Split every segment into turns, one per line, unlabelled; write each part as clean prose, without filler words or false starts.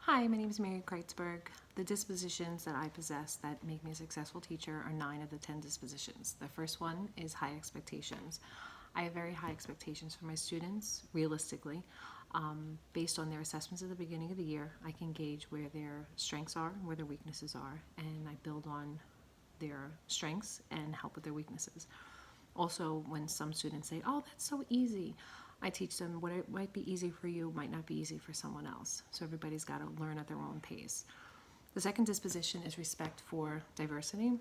Hi, my name is Mary Kreitzberg. The dispositions that I possess that make me a successful teacher are 9 of the 10 dispositions. The first one is high expectations. I have very high expectations for my students, realistically. Based on their assessments at the beginning of the year, I can gauge where their strengths are and where their weaknesses are, and I build on their strengths and help with their weaknesses. Also, when some students say, "Oh, that's so easy," I teach them what it might be easy for you might not be easy for someone else. So everybody's got to learn at their own pace. The second disposition is respect for diversity.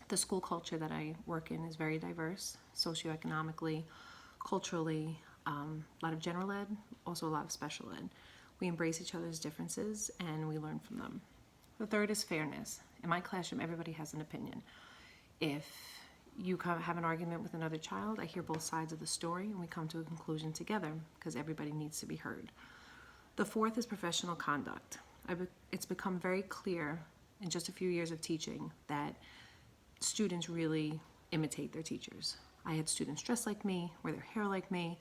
The school culture that I work in is very diverse, socioeconomically, culturally, a lot of general ed, also a lot of special ed. We embrace each other's differences and we learn from them. The third is fairness. In my classroom, everybody has an opinion. If you have an argument with another child, I hear both sides of the story and we come to a conclusion together because everybody needs to be heard. The fourth is professional conduct. It's become very clear in just a few years of teaching that students really imitate their teachers. I had students dress like me, wear their hair like me,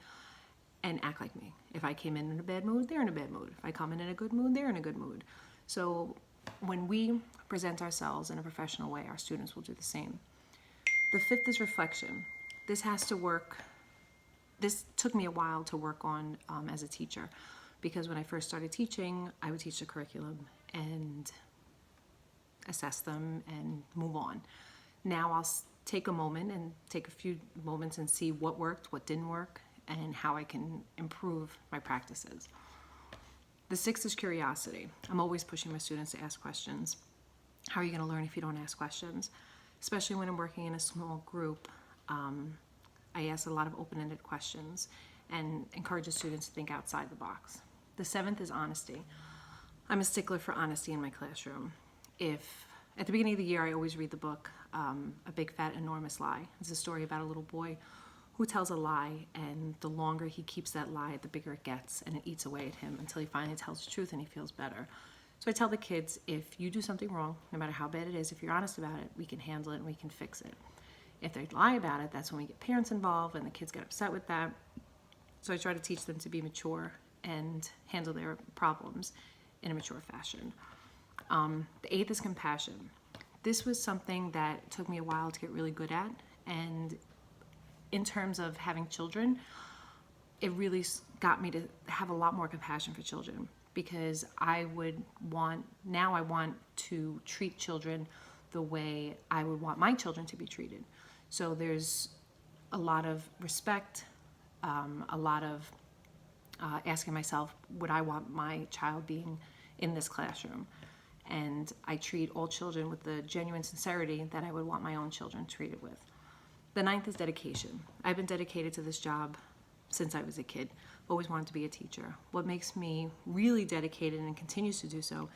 and act like me. If I came in a bad mood, they're in a bad mood. If I come in a good mood, they're in a good mood. So when we present ourselves in a professional way, our students will do the same. The fifth is reflection. This took me a while to work on as a teacher, because when I first started teaching, I would teach the curriculum and assess them and move on. Now I'll take a moment and take a few moments and see what worked, what didn't work, and how I can improve my practices. The sixth is curiosity. I'm always pushing my students to ask questions. How are you going to learn if you don't ask questions? Especially when I'm working in a small group, I ask a lot of open-ended questions and encourage the students to think outside the box. The seventh is honesty. I'm a stickler for honesty in my classroom. At the beginning of the year, I always read the book, A Big Fat Enormous Lie. It's a story about a little boy who tells a lie, and the longer he keeps that lie, the bigger it gets, and it eats away at him until he finally tells the truth and he feels better. So I tell the kids, if you do something wrong, no matter how bad it is, if you're honest about it, we can handle it and we can fix it. If they lie about it, that's when we get parents involved and the kids get upset with that. So I try to teach them to be mature and handle their problems in a mature fashion. The eighth is compassion. This was something that took me a while to get really good at, and in terms of having children, it really got me to have a lot more compassion for children, because I want to treat children the way I would want my children to be treated. So there's a lot of respect, a lot of asking myself, would I want my child being in this classroom? And I treat all children with the genuine sincerity that I would want my own children treated with. The ninth is dedication. I've been dedicated to this job since I was a kid. Always wanted to be a teacher. What makes me really dedicated and continues to do so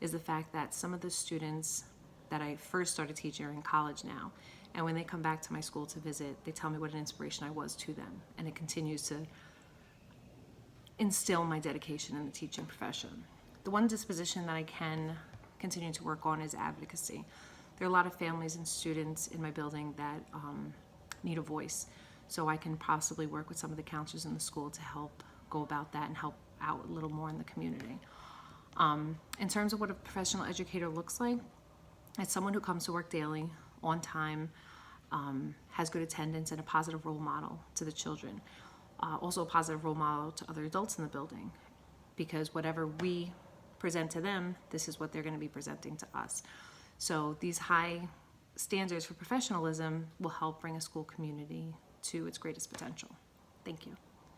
is the fact that some of the students that I first started teaching are in college now. And when they come back to my school to visit, they tell me what an inspiration I was to them. And it continues to instill my dedication in the teaching profession. The one disposition that I can continue to work on is advocacy. There are a lot of families and students in my building that need a voice. So I can possibly work with some of the counselors in the school to help go about that and help out a little more in the community. In terms of what a professional educator looks like, it's someone who comes to work daily, on time, has good attendance, and a positive role model to the children. Also a positive role model to other adults in the building, because whatever we present to them, this is what they're going to be presenting to us. So these high standards for professionalism will help bring a school community to its greatest potential. Thank you.